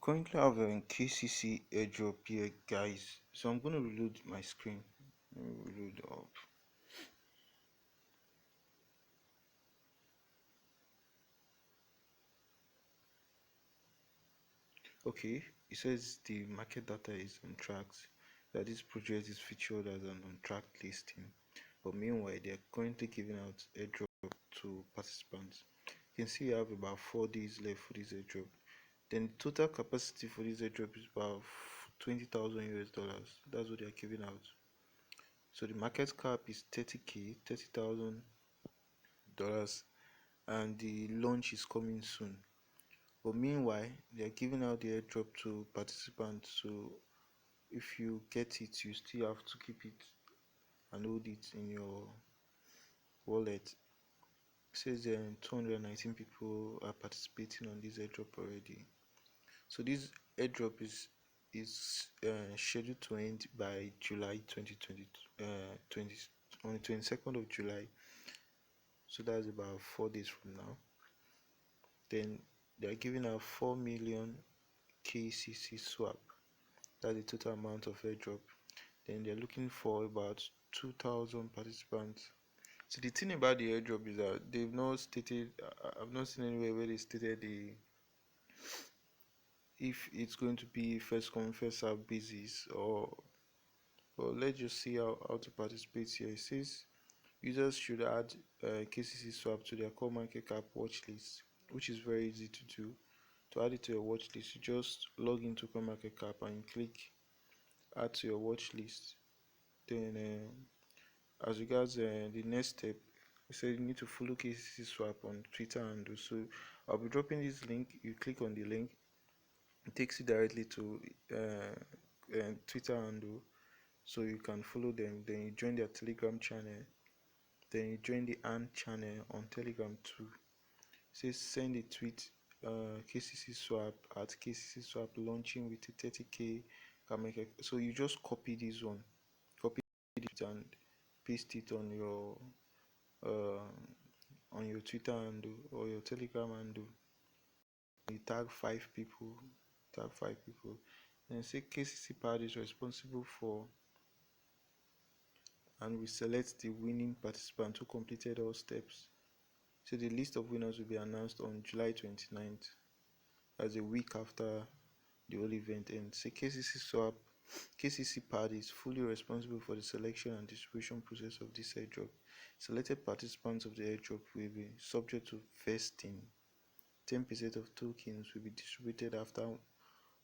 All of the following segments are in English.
Currently I have a KCC airdrop here, guys. So I'm going to reload my screen. Let me reload up. Okay, it says the market data is on track. That this project is featured as an on track listing. But meanwhile, they are currently giving out airdrop to participants. You can see you have about 4 days left for this airdrop. Then the total capacity for this airdrop is about 20,000 US dollars. That's what they are giving out. So the market cap is 30k, $30,000, and the launch is coming soon. But meanwhile, they are giving out the airdrop to participants. So if you get it, you still have to keep it and hold it in your wallet. It says 219 people are participating on this airdrop already. So this airdrop is scheduled to end by July 2020, 20 on the 22nd of July. So that's about 4 days from now. Then they are giving out 4 million KCC swap. That's the total amount of airdrop. Then they're looking for about 2,000 participants. So the thing about the airdrop is that they've not stated. I've not seen anywhere where they stated if it's going to be first come first serve basis, or but let's just see how to participate here. It says users should add KCC swap to their CoinMarketCap watch list, which is very easy to do. To add it to your watch list, you just log into CoinMarketCap and click add to your watch list. Then as regards the next step, I said you need to follow KCCSwap on Twitter, and so I'll be dropping this link. You click on the link, it takes you directly to Twitter handle, so you can follow them. Then you join their Telegram channel. Then you join the AND channel on Telegram too. It says send a tweet KCC swap at KCC swap launching with a 30k can make it. So you just copy this one, copy it and paste it uh, on your Twitter handle or your Telegram handle. You tag five people, and say KCCPad is responsible for, and we select the winning participant who completed all steps. So the list of winners will be announced on July 29th, as a week after the whole event ends. Say KCCPad is fully responsible for the selection and distribution process of this airdrop. Selected participants of the airdrop will be subject to vesting. 10% of tokens will be distributed after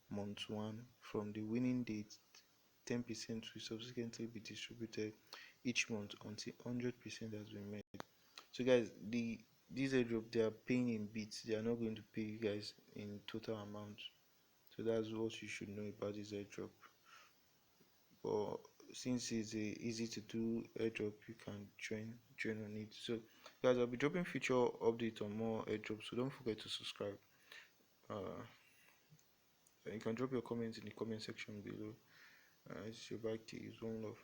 month 1 from the winning date. 10% will subsequently be distributed each month until 100% has been met. So guys, this airdrop, they are paying in bits. They are not going to pay you guys in total amount. So that's what you should know about this airdrop. But since it's a easy to do airdrop, you can join on it. So guys, I'll be dropping future updates on more airdrops, so don't forget to subscribe. You can drop your comments in the comment section below. It's your back to use one love.